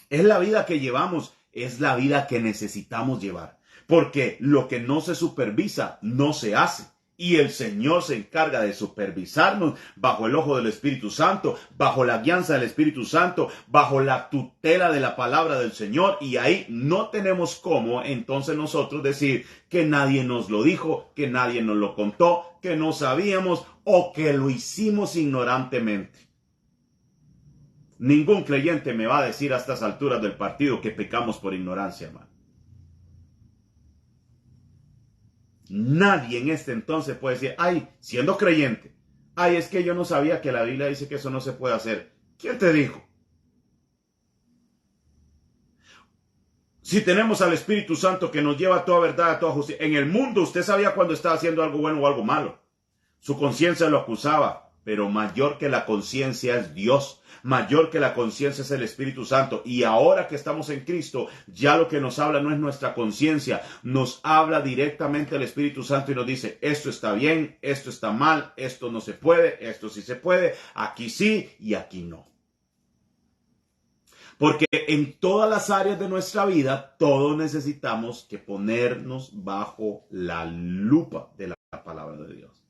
Es la vida que llevamos, es la vida que necesitamos llevar, porque lo que no se supervisa no se hace. Y el Señor se encarga de supervisarnos bajo el ojo del Espíritu Santo, bajo la guianza del Espíritu Santo, bajo la tutela de la palabra del Señor. Y ahí no tenemos cómo entonces nosotros decir que nadie nos lo dijo, que nadie nos lo contó, que no sabíamos o que lo hicimos ignorantemente. Ningún creyente me va a decir a estas alturas del partido que pecamos por ignorancia, hermano. Nadie en este entonces puede decir, ay, siendo creyente, ay, es que yo no sabía que la Biblia dice que eso no se puede hacer. ¿Quién te dijo? Si tenemos al Espíritu Santo que nos lleva a toda verdad, a toda justicia. En el mundo usted sabía cuando estaba haciendo algo bueno o algo malo. Su conciencia lo acusaba, pero mayor que la conciencia es Dios. Mayor que la conciencia es el Espíritu Santo. Y ahora que estamos en Cristo, ya lo que nos habla no es nuestra conciencia. Nos habla directamente el Espíritu Santo y nos dice, esto está bien, esto está mal, esto no se puede, esto sí se puede, aquí sí y aquí no. Porque en todas las áreas de nuestra vida, todos necesitamos que ponernos bajo la lupa de la palabra de Dios.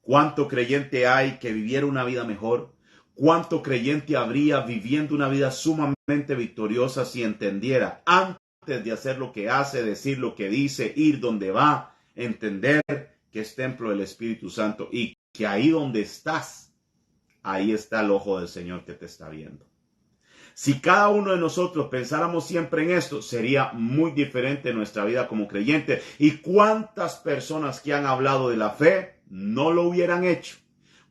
¿Cuánto creyente hay que viviera una vida mejor? ¿Cuánto creyente habría viviendo una vida sumamente victoriosa si entendiera antes de hacer lo que hace, decir lo que dice, ir donde va, entender que es templo del Espíritu Santo y que ahí donde estás, ahí está el ojo del Señor que te está viendo? Si cada uno de nosotros pensáramos siempre en esto, sería muy diferente nuestra vida como creyente. ¿Y cuántas personas que han hablado de la fe no lo hubieran hecho?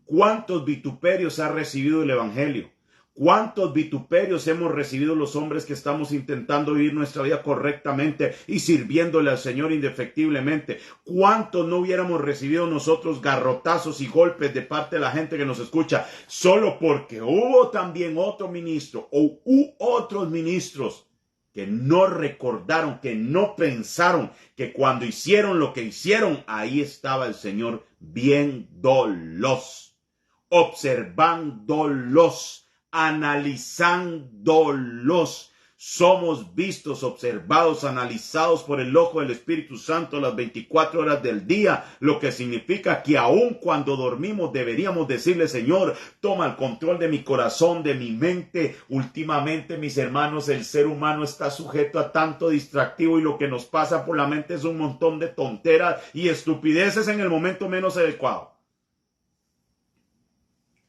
¿Cuántos vituperios ha recibido el Evangelio? ¿Cuántos vituperios hemos recibido los hombres que estamos intentando vivir nuestra vida correctamente y sirviéndole al Señor indefectiblemente? ¿Cuántos no hubiéramos recibido nosotros garrotazos y golpes de parte de la gente que nos escucha solo porque hubo también otro ministro o otros ministros que no recordaron, que no pensaron que cuando hicieron lo que hicieron, ahí estaba el Señor viéndolos, observándolos, analizándolos? Somos vistos, observados, analizados por el ojo del Espíritu Santo las 24 horas del día, lo que significa que aun cuando dormimos deberíamos decirle, Señor, toma el control de mi corazón, de mi mente. Últimamente, mis hermanos, el ser humano está sujeto a tanto distractivo y lo que nos pasa por la mente es un montón de tonteras y estupideces en el momento menos adecuado.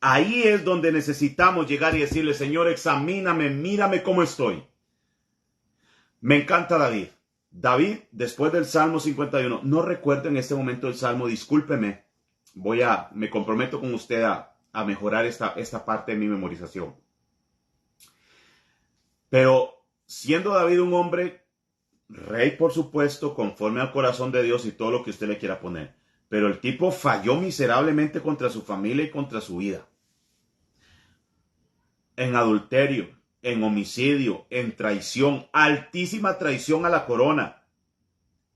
Ahí es donde necesitamos llegar y decirle, Señor, examíname, mírame cómo estoy. Me encanta David. David, después del Salmo 51, no recuerdo en este momento el Salmo, discúlpeme, me comprometo con usted a mejorar esta parte de mi memorización. Pero siendo David un hombre, rey por supuesto, conforme al corazón de Dios y todo lo que usted le quiera poner, pero el tipo falló miserablemente contra su familia y contra su vida. En adulterio, en homicidio, en traición, altísima traición a la corona.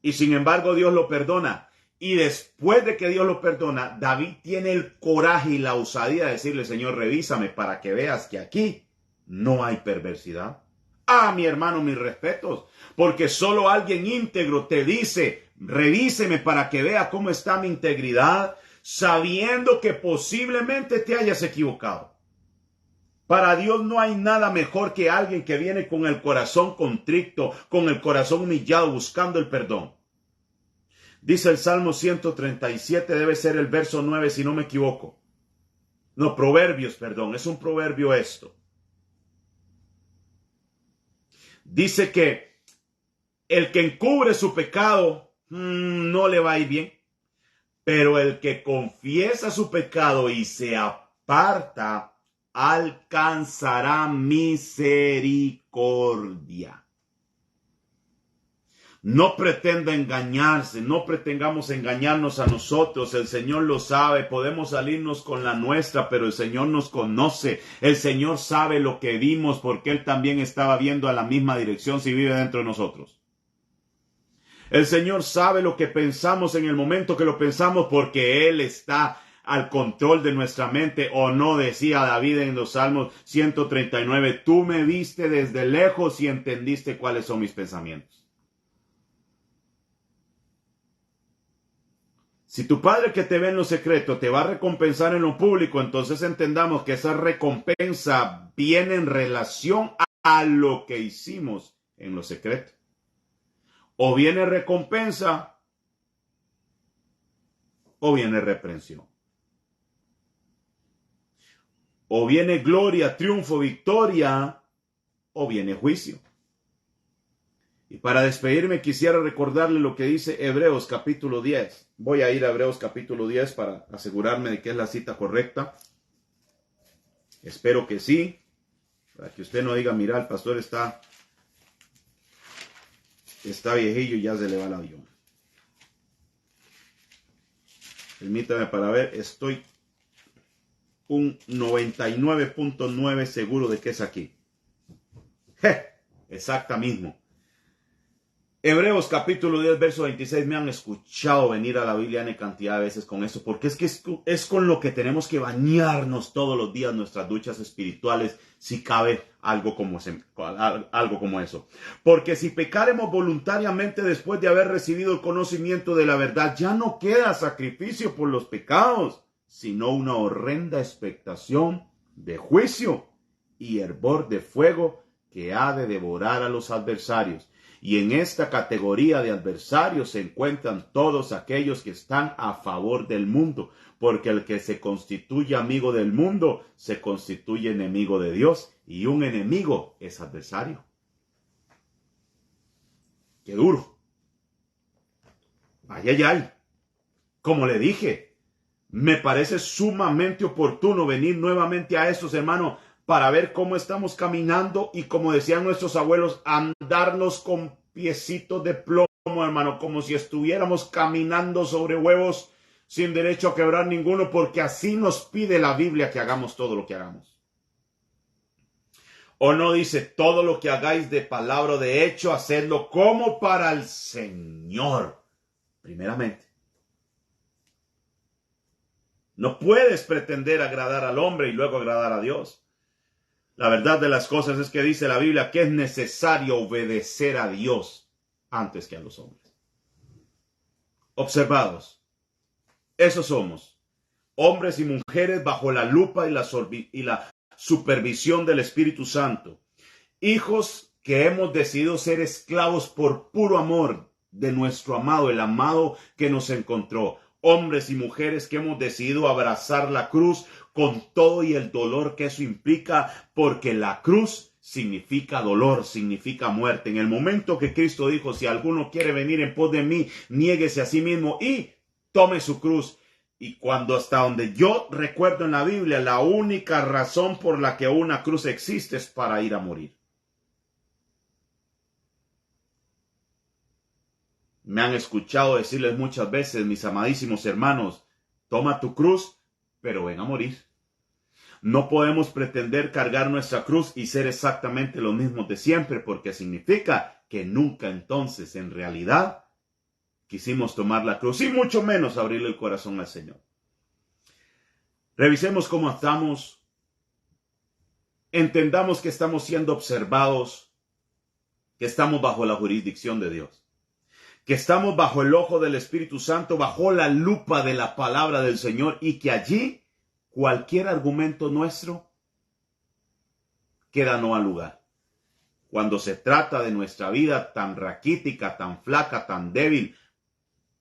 Y sin embargo Dios lo perdona. Y después de que Dios lo perdona, David tiene el coraje y la osadía de decirle, Señor, revísame para que veas que aquí no hay perversidad. Ah, mi hermano, mis respetos, porque solo alguien íntegro te dice, revíseme para que vea cómo está mi integridad, sabiendo que posiblemente te hayas equivocado. Para Dios no hay nada mejor que alguien que viene con el corazón contrito, con el corazón humillado, buscando el perdón. Dice el Salmo 137, debe ser el verso 9 si no me equivoco. No, Proverbios, perdón, es un proverbio esto. Dice que el que encubre su pecado no le va a ir bien, pero el que confiesa su pecado y se aparta alcanzará misericordia. No pretenda engañarse, no pretendamos engañarnos a nosotros. El Señor lo sabe, podemos salirnos con la nuestra, pero el Señor nos conoce. El Señor sabe lo que vimos porque Él también estaba viendo a la misma dirección si vive dentro de nosotros. El Señor sabe lo que pensamos en el momento que lo pensamos porque Él está al control de nuestra mente. O no, decía David en los Salmos 139, tú me viste desde lejos y entendiste cuáles son mis pensamientos. Si tu Padre que te ve en lo secreto te va a recompensar en lo público, entonces entendamos que esa recompensa viene en relación a lo que hicimos en lo secreto. O viene recompensa o viene reprensión. O viene gloria, triunfo, victoria o viene juicio. Y para despedirme quisiera recordarle lo que dice Hebreos capítulo 10. Voy a ir a Hebreos capítulo 10 para asegurarme de que es la cita correcta. Espero que sí. Para que usted no diga, mira, el pastor está viejillo y ya se le va el avión. Permítame para ver, estoy un 99.9 seguro de que es aquí. Exacta mismo. Hebreos capítulo 10, verso 26, me han escuchado venir a la Biblia en cantidad de veces con eso, porque es que es con lo que tenemos que bañarnos todos los días nuestras duchas espirituales, si cabe algo como eso. Porque si pecaremos voluntariamente después de haber recibido el conocimiento de la verdad, ya no queda sacrificio por los pecados, sino una horrenda expectación de juicio y hervor de fuego que ha de devorar a los adversarios. Y en esta categoría de adversarios se encuentran todos aquellos que están a favor del mundo, porque el que se constituye amigo del mundo se constituye enemigo de Dios, y un enemigo es adversario. ¡Qué duro! ¡Ay, ay, ay! Como le dije, me parece sumamente oportuno venir nuevamente a estos, hermanos, para ver cómo estamos caminando y, como decían nuestros abuelos, andarnos con piecitos de plomo, hermano, como si estuviéramos caminando sobre huevos sin derecho a quebrar ninguno, porque así nos pide la Biblia que hagamos todo lo que hagamos. ¿O no dice todo lo que hagáis de palabra o de hecho, hacedlo como para el Señor? Primeramente. No puedes pretender agradar al hombre y luego agradar a Dios. La verdad de las cosas es que dice la Biblia que es necesario obedecer a Dios antes que a los hombres. Observados, esos somos, hombres y mujeres bajo la lupa y la supervisión del Espíritu Santo. Hijos que hemos decidido ser esclavos por puro amor de nuestro amado, el amado que nos encontró. Hombres y mujeres que hemos decidido abrazar la cruz con todo y el dolor que eso implica, porque la cruz significa dolor, significa muerte. En el momento que Cristo dijo, si alguno quiere venir en pos de mí, niéguese a sí mismo y tome su cruz. Y cuando, hasta donde yo recuerdo en la Biblia, la única razón por la que una cruz existe es para ir a morir. Me han escuchado decirles muchas veces, mis amadísimos hermanos, toma tu cruz, pero ven a morir. No podemos pretender cargar nuestra cruz y ser exactamente los mismos de siempre, porque significa que nunca entonces, en realidad, quisimos tomar la cruz y mucho menos abrirle el corazón al Señor. Revisemos cómo estamos. Entendamos que estamos siendo observados, que estamos bajo la jurisdicción de Dios, que estamos bajo el ojo del Espíritu Santo, bajo la lupa de la palabra del Señor, y que allí cualquier argumento nuestro queda no al lugar. Cuando se trata de nuestra vida tan raquítica, tan flaca, tan débil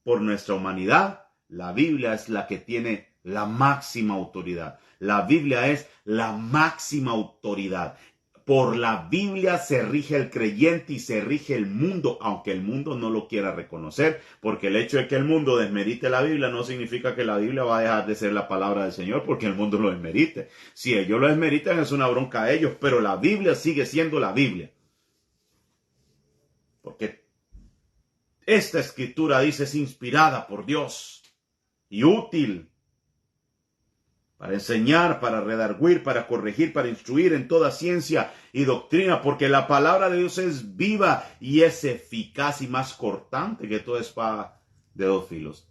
por nuestra humanidad, la Biblia es la que tiene la máxima autoridad. La Biblia es la máxima autoridad. Por la Biblia se rige el creyente y se rige el mundo, aunque el mundo no lo quiera reconocer, porque el hecho de que el mundo desmerite la Biblia no significa que la Biblia va a dejar de ser la palabra del Señor porque el mundo lo desmerite. Si ellos lo desmeritan es una bronca a ellos, pero la Biblia sigue siendo la Biblia. Porque esta escritura dice es inspirada por Dios y útil para enseñar, para redarguir, para corregir, para instruir en toda ciencia y doctrina, porque la palabra de Dios es viva y es eficaz y más cortante que toda espada de dos filos.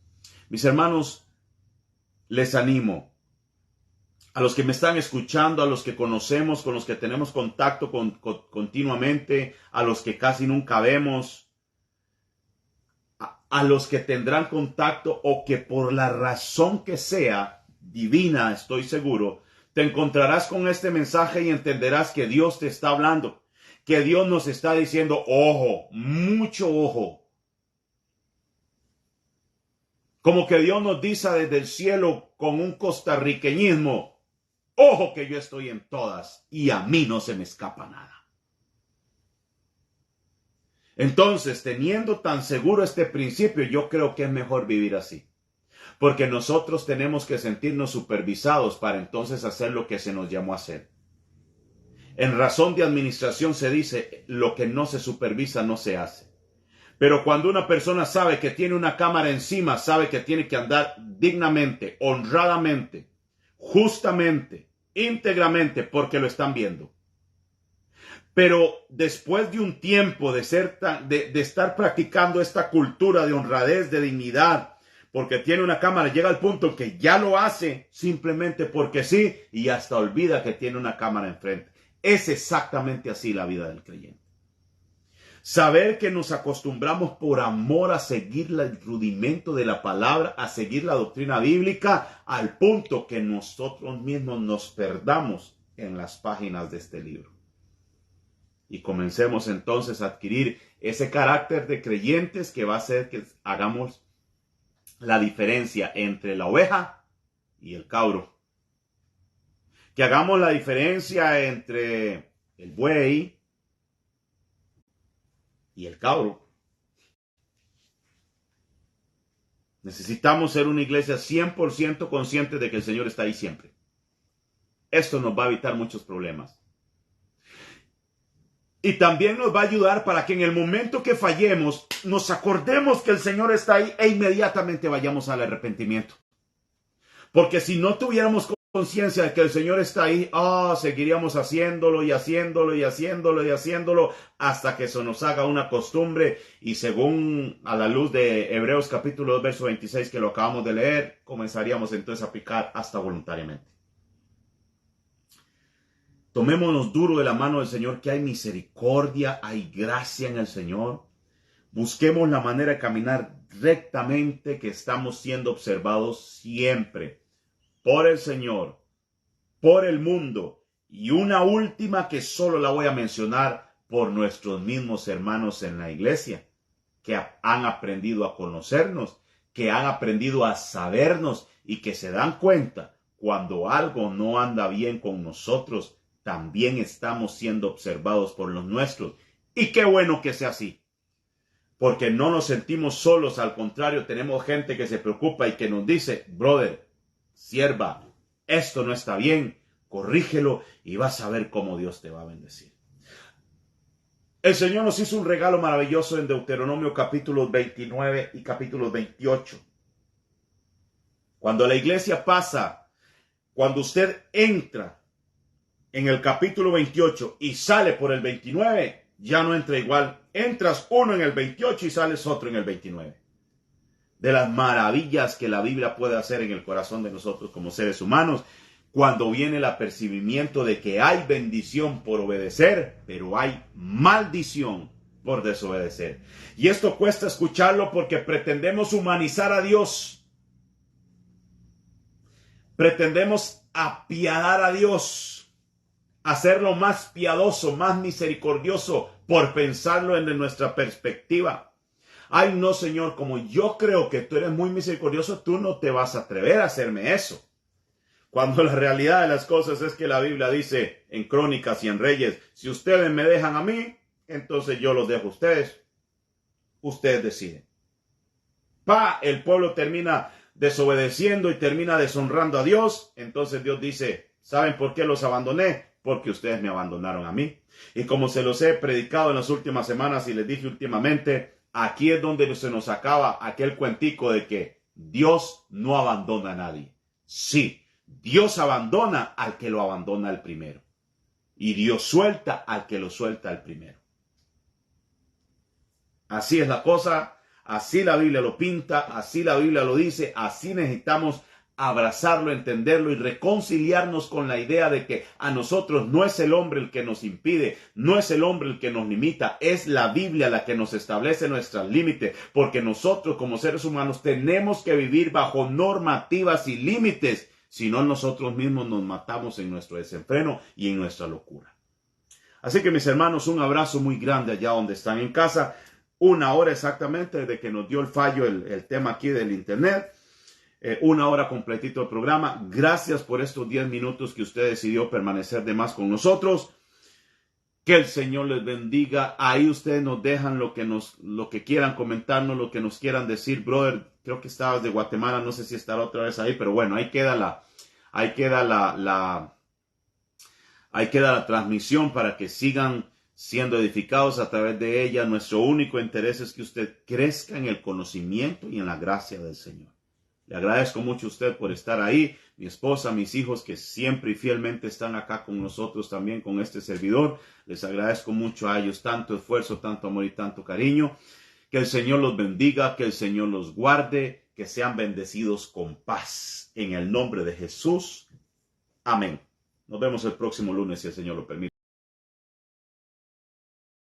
Mis hermanos, les animo a los que me están escuchando, a los que conocemos, con los que tenemos contacto continuamente, a los que casi nunca vemos, a los que tendrán contacto o que por la razón que sea, divina, estoy seguro, te encontrarás con este mensaje y entenderás que Dios te está hablando, que Dios nos está diciendo, ojo, mucho ojo. Como que Dios nos dice desde el cielo con un costarriqueñismo, ojo que yo estoy en todas y a mí no se me escapa nada. Entonces, teniendo tan seguro este principio, yo creo que es mejor vivir así. Porque nosotros tenemos que sentirnos supervisados para entonces hacer lo que se nos llamó a hacer. En razón de administración se dice, lo que no se supervisa no se hace. Pero cuando una persona sabe que tiene una cámara encima, sabe que tiene que andar dignamente, honradamente, justamente, íntegramente, porque lo están viendo. Pero después de un tiempo de estar practicando esta cultura de honradez, de dignidad, porque tiene una cámara, llega al punto en que ya lo hace simplemente porque sí y hasta olvida que tiene una cámara enfrente. Es exactamente así la vida del creyente. Saber que nos acostumbramos por amor a seguir el rudimento de la palabra, a seguir la doctrina bíblica, al punto que nosotros mismos nos perdamos en las páginas de este libro. Y comencemos entonces a adquirir ese carácter de creyentes que va a hacer que hagamos la diferencia entre la oveja y el cabro. Que hagamos la diferencia entre el buey y el cabro. Necesitamos ser una iglesia 100% consciente de que el Señor está ahí siempre. Esto nos va a evitar muchos problemas. Y también nos va a ayudar para que en el momento que fallemos, nos acordemos que el Señor está ahí e inmediatamente vayamos al arrepentimiento. Porque si no tuviéramos conciencia de que el Señor está ahí, seguiríamos haciéndolo y haciéndolo y haciéndolo y haciéndolo hasta que eso nos haga una costumbre. Y según a la luz de Hebreos capítulo 2, verso 26 que lo acabamos de leer, comenzaríamos entonces a pecar hasta voluntariamente. Tomémonos duro de la mano del Señor, que hay misericordia, hay gracia en el Señor. Busquemos la manera de caminar rectamente, que estamos siendo observados siempre por el Señor, por el mundo. Y una última que solo la voy a mencionar por nuestros mismos hermanos en la iglesia, que han aprendido a conocernos, que han aprendido a sabernos y que se dan cuenta cuando algo no anda bien con nosotros. También estamos siendo observados por los nuestros. Y qué bueno que sea así. Porque no nos sentimos solos. Al contrario, tenemos gente que se preocupa y que nos dice, brother, sierva, esto no está bien. Corrígelo y vas a ver cómo Dios te va a bendecir. El Señor nos hizo un regalo maravilloso en Deuteronomio capítulos 29 y capítulos 28. Cuando la iglesia pasa, cuando usted entra en el capítulo 28 y sale por el 29, ya no entra igual. Entras uno en el 28 y sales otro en el 29. De las maravillas que la Biblia puede hacer en el corazón de nosotros como seres humanos, cuando viene el apercibimiento de que hay bendición por obedecer, pero hay maldición por desobedecer. Y esto cuesta escucharlo porque pretendemos humanizar a Dios. Pretendemos apiadar a Dios. hacerlo más piadoso, más misericordioso, por pensarlo en nuestra perspectiva. Ay, no, Señor, como yo creo que tú eres muy misericordioso, tú no te vas a atrever a hacerme eso. Cuando la realidad de las cosas es que la Biblia dice en Crónicas y en Reyes, si ustedes me dejan a mí, entonces yo los dejo a ustedes. Ustedes deciden. El pueblo termina desobedeciendo y termina deshonrando a Dios. Entonces Dios dice, ¿saben por qué los abandoné? Porque ustedes me abandonaron a mí. Y como se los he predicado en las últimas semanas y les dije últimamente, aquí es donde se nos acaba aquel cuentico de que Dios no abandona a nadie. Sí, Dios abandona al que lo abandona al primero. Y Dios suelta al que lo suelta al primero. Así es la cosa, así la Biblia lo pinta, así la Biblia lo dice, así necesitamos abrazarlo, entenderlo y reconciliarnos con la idea de que a nosotros no es el hombre el que nos impide, no es el hombre el que nos limita, es la Biblia la que nos establece nuestros límites, porque nosotros como seres humanos tenemos que vivir bajo normativas y límites, si no nosotros mismos nos matamos en nuestro desenfreno y en nuestra locura. Así que mis hermanos, un abrazo muy grande allá donde están en casa. 1 hora exactamente desde que nos dio el fallo el tema aquí del internet. 1 hora completito el programa. Gracias por estos 10 minutos que usted decidió permanecer de más con nosotros. Que el Señor les bendiga. Ahí ustedes nos dejan lo que quieran comentarnos, lo que nos quieran decir. Brother, creo que estabas de Guatemala, no sé si estará otra vez ahí, pero bueno, ahí queda la transmisión para que sigan siendo edificados a través de ella. Nuestro único interés es que usted crezca en el conocimiento y en la gracia del Señor. Le agradezco mucho a usted por estar ahí, mi esposa, mis hijos que siempre y fielmente están acá con nosotros también, con este servidor. Les agradezco mucho a ellos tanto esfuerzo, tanto amor y tanto cariño. Que el Señor los bendiga, que el Señor los guarde, que sean bendecidos con paz. En el nombre de Jesús. Amén. Nos vemos el próximo lunes si el Señor lo permite.